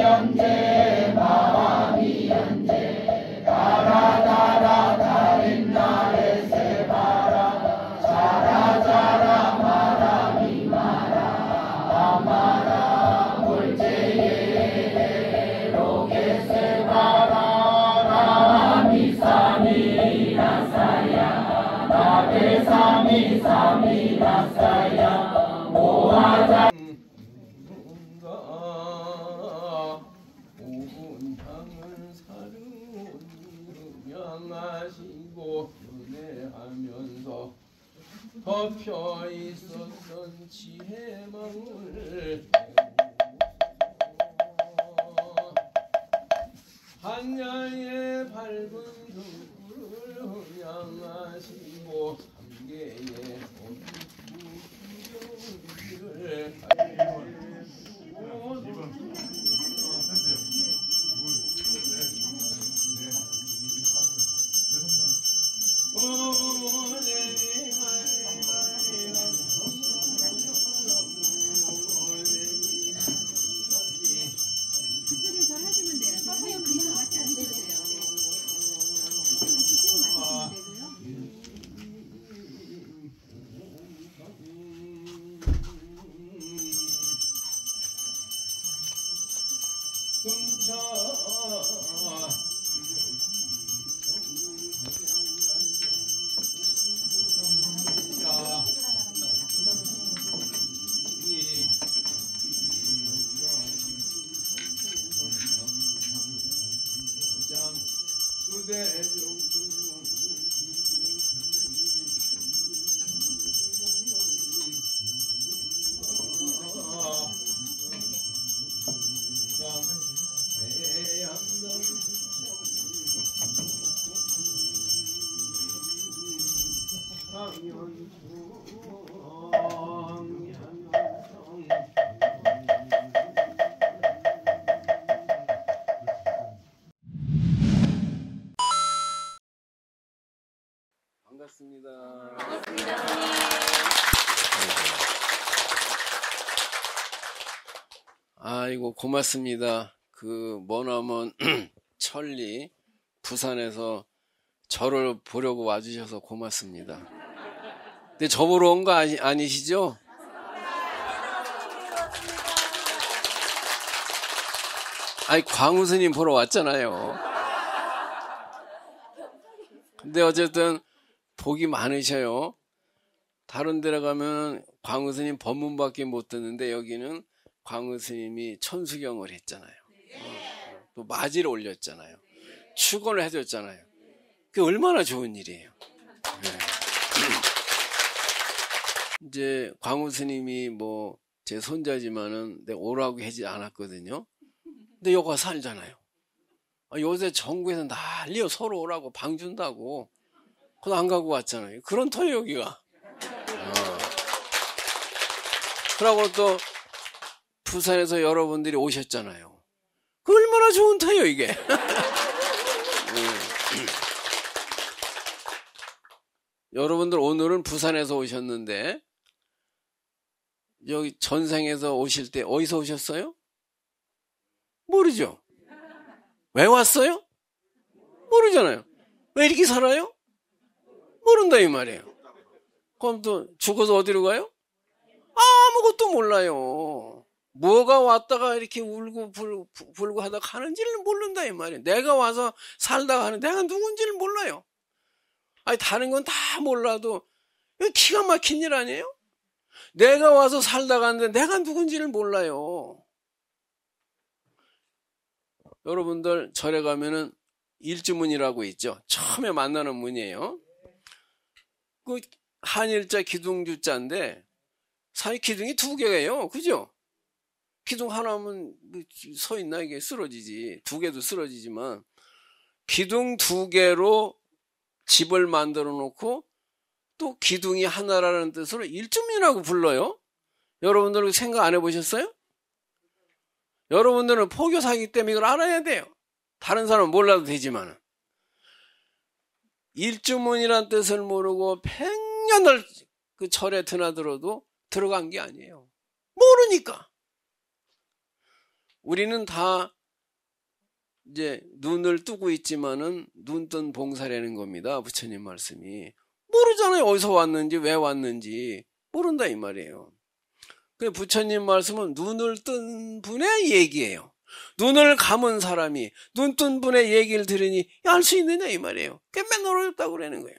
언제 마음이 언제 달아 달인 날에 새바람 자라 마라미 마라 물제에 로게 새바람 미사미 나사야 나베 사미 나사야 모아자 하시고 은혜하면서 덮여 있었던 지혜망을 한야의 밝은 등불을 흥양하시고 삼계의 어두운 그쪽에서 하시면 돼요. 선생님 그냥 같이 안 되세요. 이쪽으로 맞추시면 되고요. 반갑습니다. 아이고 고맙습니다. 그 머나먼 천리 부산에서 저를 보려고 와주셔서 고맙습니다. 근데 저 보러 온 거 아니시죠? 아니 광우 스님 보러 왔잖아요. 근데 어쨌든 복이 많으셔요. 다른 데로 가면 광우 스님 법문밖에 못 듣는데 여기는 광우 스님이 천수경을 했잖아요. 또 마지를 올렸잖아요. 축원을 해줬잖아요. 그게 얼마나 좋은 일이에요. 네. 이제 광우 스님이 뭐 제 손자지만은 내가 오라고 하지 않았거든요. 근데 여기가 살잖아요. 요새 전국에서 난리요. 서로 오라고 방 준다고. 그거 안 가고 왔잖아요. 그런 터요 여기가. 그러고 또 부산에서 여러분들이 오셨잖아요. 그 얼마나 좋은 터요 이게. 여러분들 오늘은 부산에서 오셨는데 여기 전생에서 오실 때 어디서 오셨어요? 모르죠. 왜 왔어요? 모르잖아요. 왜 이렇게 살아요? 모른다 이 말이에요. 그럼 또 죽어서 어디로 가요? 아무것도 몰라요. 뭐가 왔다가 이렇게 울고 불고 하다가 가는지를 모른다 이 말이에요. 내가 와서 살다가 하는 내가 누군지를 몰라요. 아니 다른 건 다 몰라도 이거 기가 막힌 일 아니에요? 내가 와서 살다가 하는데 내가 누군지를 몰라요. 여러분들 절에 가면은 일주문이라고 있죠. 처음에 만나는 문이에요. 그 한일자 기둥주자인데 사이 기둥이 두 개예요. 그죠? 기둥 하나면 서 있나 이게 쓰러지지. 두 개도 쓰러지지만 기둥 두 개로 집을 만들어 놓고 또 기둥이 하나라는 뜻으로 일주문이라고 불러요. 여러분들 생각 안 해보셨어요? 여러분들은 포교사이기 때문에 이걸 알아야 돼요. 다른 사람은 몰라도 되지만 일주문이란 뜻을 모르고 100년을 그 절에 드나들어도 들어간 게 아니에요. 모르니까. 우리는 다 이제 눈을 뜨고 있지만은 눈뜬 봉사라는 겁니다. 부처님 말씀이. 모르잖아요. 어디서 왔는지 왜 왔는지 모른다 이 말이에요. 그 부처님 말씀은 눈을 뜬 분의 얘기예요. 눈을 감은 사람이 눈 뜬 분의 얘기를 들으니 알 수 있느냐 이 말이에요. 그게 맨날 어렵다고 그러는 거예요.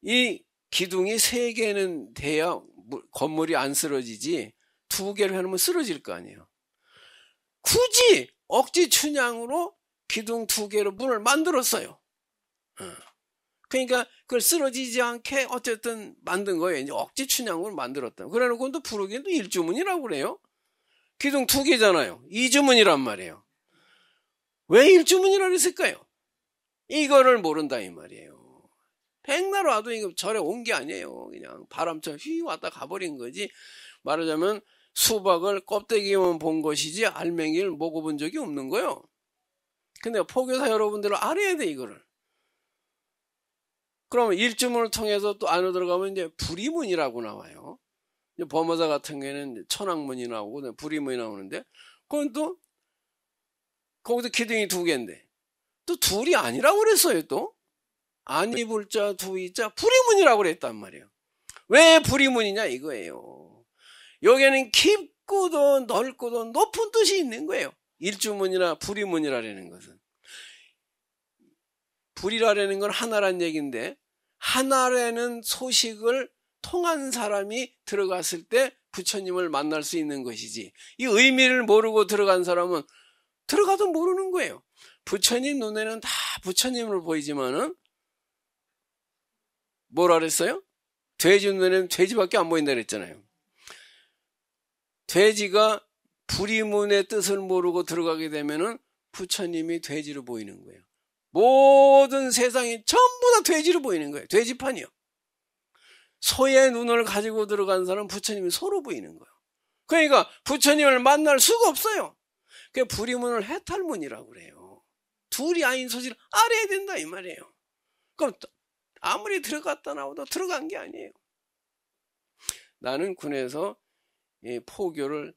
이 기둥이 3개는 돼야 건물이 안 쓰러지지 2개로 해놓으면 쓰러질 거 아니에요. 굳이 억지 춘향으로 기둥 2개로 문을 만들었어요. 그러니까 그걸 쓰러지지 않게 어쨌든 만든 거예요. 이제 억지 춘향으로 만들었다. 그래놓고 또 부르기엔 또 일주문이라고 그래요. 기둥 2개잖아요. 이주문이란 말이에요. 왜 일주문이라고 했을까요? 이거를 모른다 이 말이에요. 백날 와도 이거 절에 온 게 아니에요. 그냥 바람처럼 휘 왔다 가버린 거지. 말하자면 수박을 껍데기만 본 것이지 알맹이를 먹어본 적이 없는 거예요. 근데 포교사 여러분들은 알아야 돼 이거를. 그러면 일주문을 통해서 또 안으로 들어가면 이제 불이문이라고 나와요. 이제 범어사 같은 경우에는 천왕문이 나오고 불이문이 나오는데 그건 또 거기서 기둥이 2개인데 또 둘이 아니라고 그랬어요. 또 아니 불자 두이자 불이문이라고 그랬단 말이에요. 왜 불이문이냐 이거예요. 여기에는 깊고도 넓고도 높은 뜻이 있는 거예요. 일주문이나 불이문이라는 것은. 불이라는 건 하나란 얘기인데 하나라는 소식을 통한 사람이 들어갔을 때 부처님을 만날 수 있는 것이지 이 의미를 모르고 들어간 사람은 들어가도 모르는 거예요. 부처님 눈에는 다 부처님을 보이지만은 뭐라 그랬어요? 돼지 눈에는 돼지밖에 안 보인다 그랬잖아요. 돼지가 불이문의 뜻을 모르고 들어가게 되면은 부처님이 돼지로 보이는 거예요. 모든 세상이 전부 다 돼지로 보이는 거예요. 돼지판이요. 소의 눈을 가지고 들어간 사람은 부처님이 소로 보이는 거예요. 그러니까 부처님을 만날 수가 없어요. 그게 불이문을 해탈문이라고 그래요. 둘이 아닌 소식을 알아야 된다 이 말이에요. 그럼 아무리 들어갔다 나오다 들어간 게 아니에요. 나는 군에서 포교를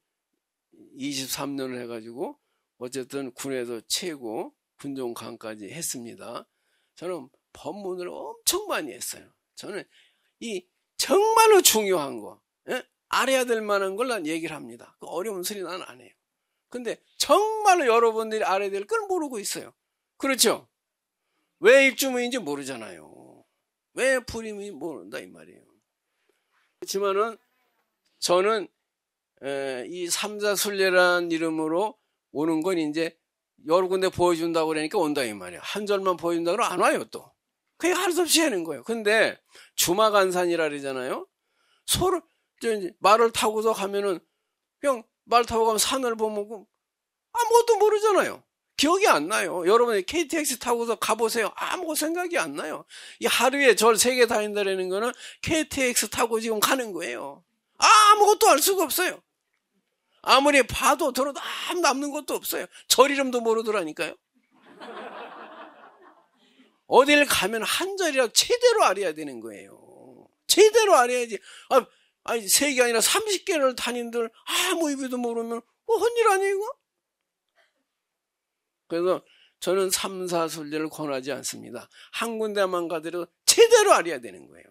23년을 해가지고 어쨌든 군에서 최고 군종관까지 했습니다. 저는 법문을 엄청 많이 했어요. 저는 이 정말로 중요한 거, 알아야 될 만한 걸 난 얘기를 합니다. 그 어려운 소리 난 안 해요. 근데 정말로 여러분들이 알아야 될 걸 모르고 있어요. 그렇죠? 왜 일주문인지 모르잖아요. 왜 불임이 모른다 이 말이에요. 그렇지만은 저는 이 삼자순례라는 이름으로 오는 건 이제 여러 군데 보여준다고 그러니까 온다 이 말이에요. 한 절만 보여준다고 그러면 안 와요 또. 그게 할 수 없이 하는 거예요. 근데 주마간산이라 그러잖아요. 소를 말을 타고서 가면은 그냥 말 타고 가면 산을 보면 아무것도 모르잖아요. 기억이 안 나요. 여러분이 KTX 타고서 가보세요. 아무것도 생각이 안 나요. 이 하루에 절 3개 다닌다라는 거는 KTX 타고 지금 가는 거예요. 아무것도 알 수가 없어요. 아무리 봐도 들어도 아무 남는 것도 없어요. 절 이름도 모르더라니까요. 어딜 가면 한 절이라도 제대로 알아야 되는 거예요. 제대로 알아야지. 아니 3개 아니라 30개를 다닌들 아무 의미도 모르면 헌일 아니에요 이거? 그래서 저는 삼사순례를 권하지 않습니다. 한 군데만 가더라도 제대로 알아야 되는 거예요.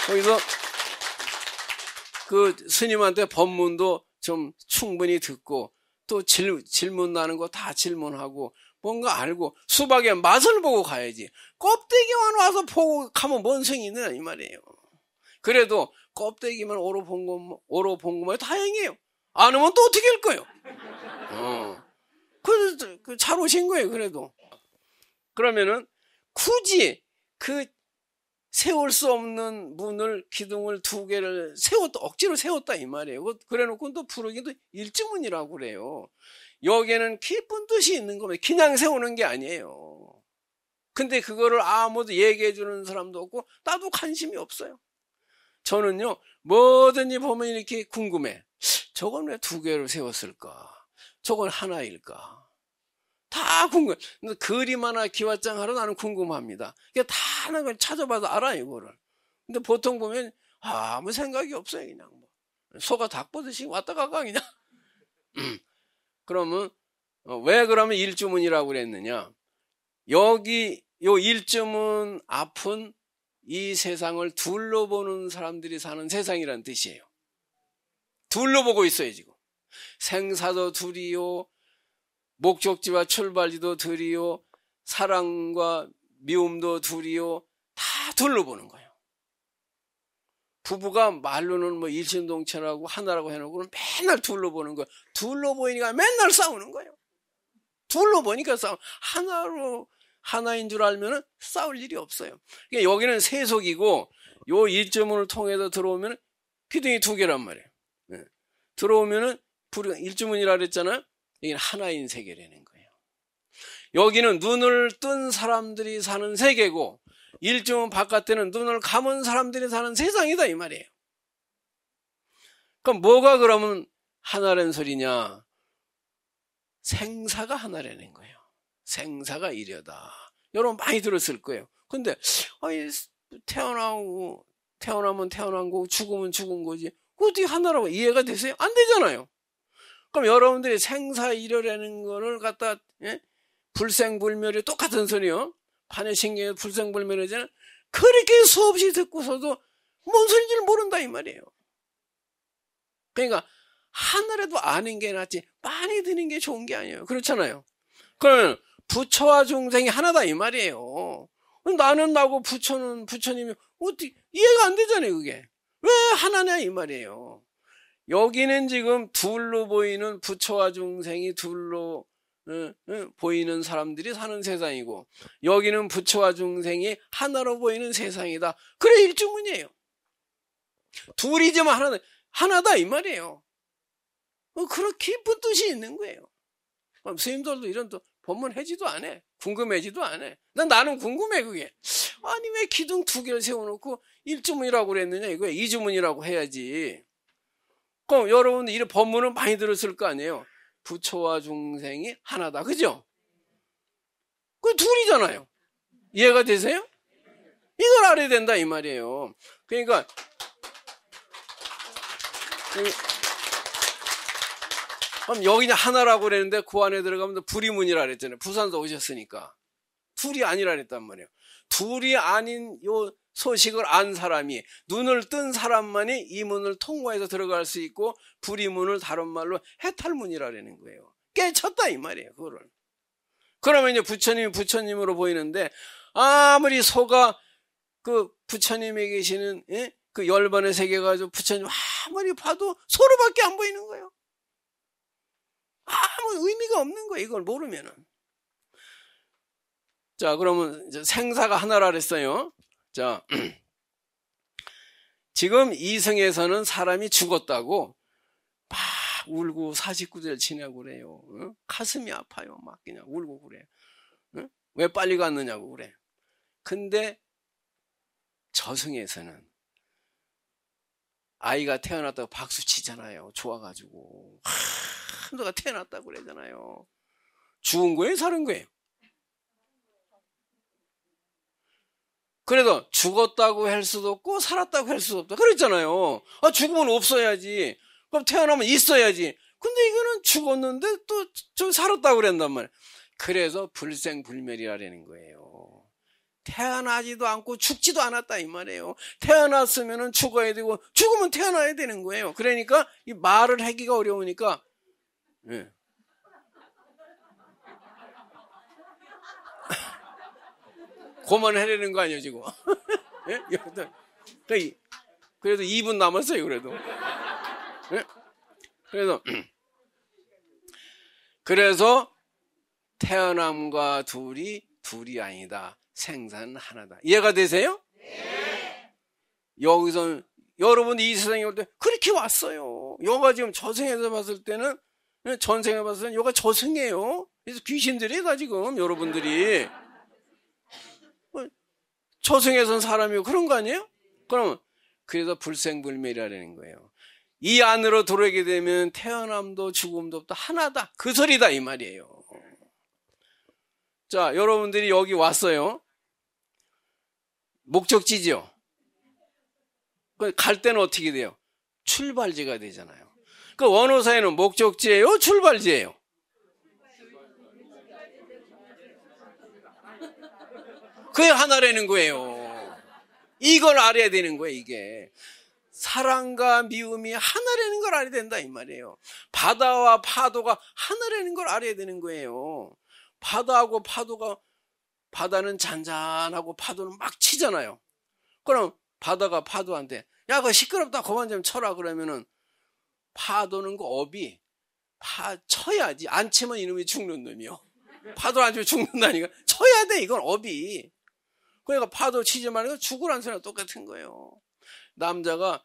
거기서 그 스님한테 법문도 좀 충분히 듣고 또 질문 나는 거 다 질문하고 뭔가 알고 수박의 맛을 보고 가야지. 껍데기만 와서 보고 가면 뭔 성이 있느냐 이 말이에요. 그래도 껍데기만 오로 본 것만 다행이에요. 안 오면 또 어떻게 할 거예요? 그래서 잘 오신 거예요. 그래도 그러면은 굳이 그 세울 수 없는 문을 기둥을 2개를 억지로 세웠다 이 말이에요. 그래놓고 또 부르기도 일주문이라고 그래요. 여기에는 깊은 뜻이 있는 겁니다. 그냥 세우는 게 아니에요. 근데 그거를 아무도 얘기해 주는 사람도 없고 나도 관심이 없어요. 저는요 뭐든지 보면 이렇게 궁금해. 저건 왜 2개를 세웠을까? 저건 하나일까? 다 궁금해. 그림 하나 기와장 하러 나는 궁금합니다. 이게 다 하는 걸 찾아봐서 알아요 이거를. 근데 보통 보면 아무 생각이 없어요. 그냥 소가 닭 보듯이 왔다 가가 그냥. 그러면 왜 그러면 일주문이라고 그랬느냐? 여기 요 일주문 앞은 이 세상을 둘러보는 사람들이 사는 세상이라는 뜻이에요. 둘러보고 있어요 지금. 생사도 둘이요, 목적지와 출발지도 둘이요, 사랑과 미움도 둘이요, 다 둘러보는 거예요. 부부가 말로는 뭐 일심동체라고 하나라고 해놓고는 맨날 둘러보는 거예요. 둘러보이니까 맨날 싸우는 거예요. 둘러보니까 하나인 줄 알면 싸울 일이 없어요. 그러니까 여기는 세속이고 요 일주문을 통해서 들어오면 기둥이 두 개란 말이에요. 네. 들어오면은 일주문이라 그랬잖아요. 여기는 하나인 세계라는 거예요. 여기는 눈을 뜬 사람들이 사는 세계고 일주문 바깥에는 눈을 감은 사람들이 사는 세상이다 이 말이에요. 그럼 뭐가 그러면 하나라는 소리냐? 생사가 하나라는 거예요. 생사가 이려다. 여러분 많이 들었을 거예요. 근데 태어나면 태어난 거고 죽으면 죽은 거지. 어떻게 하나라고 이해가 되세요? 안 되잖아요. 그럼 여러분들이 생사 이려라는 거를 갖다 불생불멸이 똑같은 소리요. 판해신경에 불생불멸이잖아요. 그렇게 수없이 듣고서도 뭔 소리인지를 모른다 이 말이에요. 그러니까 하나라도 아는 게 낫지 많이 드는 게 좋은 게 아니에요. 그렇잖아요. 그러면 부처와 중생이 하나다 이 말이에요. 나는 나고 부처는 부처님이 어떻게 이해가 안 되잖아요. 그게 왜 하나냐 이 말이에요. 여기는 지금 둘로 보이는 부처와 중생이 둘로 보이는 사람들이 사는 세상이고 여기는 부처와 중생이 하나로 보이는 세상이다. 그래 일주문이에요. 둘이지만 하나다 이 말이에요. 그렇게 깊은 뜻이 있는 거예요. 스님들도 이런 또 법문하지도 않아. 궁금해지도 않아. 나는 궁금해 그게. 아니 왜 기둥 두 개를 세워놓고 일주문이라고 그랬느냐 이거야. 이주문이라고 해야지. 그럼 여러분들 이런 법문은 많이 들었을 거 아니에요. 부처와 중생이 하나다. 그죠? 그 둘이잖아요. 이해가 되세요? 이걸 알아야 된다 이 말이에요. 그러니까 그럼 여기는 하나라고 그랬는데 그 안에 들어가면 불이문이라 그랬잖아요. 부산서 오셨으니까. 둘이 아니라 그랬단 말이에요. 둘이 아닌 요 소식을 안 사람이 눈을 뜬 사람만이 이 문을 통과해서 들어갈 수 있고 불이문을 다른 말로 해탈문이라는 거예요. 깨쳤다 이 말이에요. 그거를. 그러면 이제 부처님이 부처님으로 보이는데 아무리 소가 그 부처님에 계시는 그 열반의 세계 가지고 부처님 아무리 봐도 소로밖에 안 보이는 거예요. 아무 의미가 없는 거예요. 이걸 모르면은. 자, 그러면 이제 생사가 하나라 그랬어요. 자, 지금 이승에서는 사람이 죽었다고 막 울고 49절 지내고 그래요. 가슴이 아파요. 막 그냥 울고 그래요. 왜 빨리 갔느냐고 그래. 근데 저승에서는 아이가 태어났다고 박수 치잖아요. 좋아가지고. 너가 태어났다고 그러잖아요. 죽은 거예요? 사는 거예요? 그래도 죽었다고 할 수도 없고 살았다고 할 수도 없다. 그랬잖아요. 죽으면 없어야지. 그럼 태어나면 있어야지. 근데 이거는 죽었는데 또 좀 살았다고 그랬단 말이에요. 그래서 불생불멸이라는 거예요. 태어나지도 않고 죽지도 않았다 이 말이에요. 태어났으면 죽어야 되고 죽으면 태어나야 되는 거예요. 그러니까 이 말을 하기가 어려우니까 그만하려는 거 아니에요 지금. 그래도 2분 남았어요. 그래서 태어남과 둘이 아니다. 생사는 하나다. 이해가 되세요? 네. 여기서 여러분 이 세상에 올 때 그렇게 왔어요. 여가 지금 저승에서 봤을 때는 전생에 봤을 때는 여가 저승이에요. 그래서 귀신들이 다 지금 여러분들이 저승에선 사람이고 그런 거 아니에요? 그러면 그래서 불생불멸이라는 거예요. 이 안으로 들어오게 되면 태어남도 죽음도 없다. 하나다. 그 소리다 이 말이에요. 자, 여러분들이 여기 왔어요. 목적지죠. 갈 때는 어떻게 돼요? 출발지가 되잖아요. 그 원어사에는 목적지예요? 출발지예요? 그게 하나라는 거예요. 이걸 알아야 되는 거예요, 이게. 사랑과 미움이 하나라는 걸 알아야 된다, 이 말이에요. 바다와 파도가 하나라는 걸 알아야 되는 거예요. 바다하고 파도가, 바다는 잔잔하고 파도는 막 치잖아요. 그럼 바다가 파도한테, 야, 그거 시끄럽다, 그만 좀 쳐라. 그러면은 파도는 그 업이 쳐야지. 안 치면 이놈이 죽는 놈이요. 파도 안 치면 죽는다니까. 쳐야 돼, 이건 업이. 그러니까 파도 치지 말고 죽으라는 소리랑 똑같은 거예요. 남자가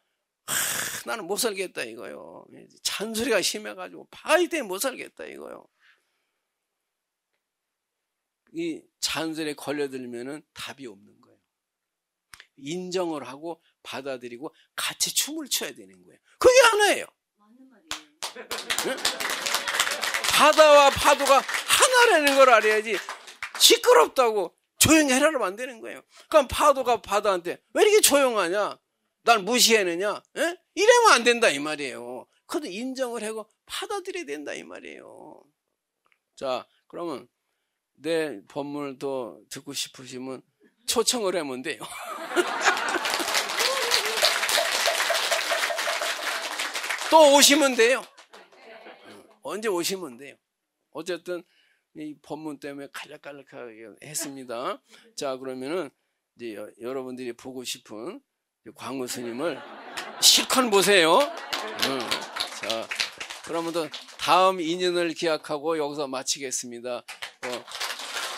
나는 못 살겠다 이거요. 잔소리가 심해가지고 파이 때문에 못 살겠다 이거요. 이 잔소리에 걸려들면은 답이 없는 거예요. 인정을 하고 받아들이고 같이 춤을 춰야 되는 거예요. 그게 하나예요. 응? 바다와 파도가 하나라는 걸 알아야지 시끄럽다고 조용히 해라면 안 되는 거예요. 그럼 파도가 바다한테 왜 이렇게 조용하냐? 날 무시하느냐? 에? 이러면 안 된다 이 말이에요. 그것도 인정을 하고 받아들여야 된다 이 말이에요. 자, 그러면 내 법문을 더 듣고 싶으시면 초청을 하면 돼요. 또 오시면 돼요. 언제 오시면 돼요. 어쨌든 이 법문 때문에 칼락칼락하게 했습니다. 자, 그러면은 이제 여러분들이 보고 싶은 광우 스님을 실컷 보세요. 자, 그러면 또 다음 인연을 기약하고 여기서 마치겠습니다.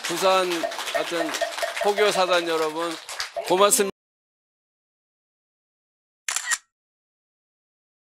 부산 하여튼 포교사단 여러분 고맙습니다.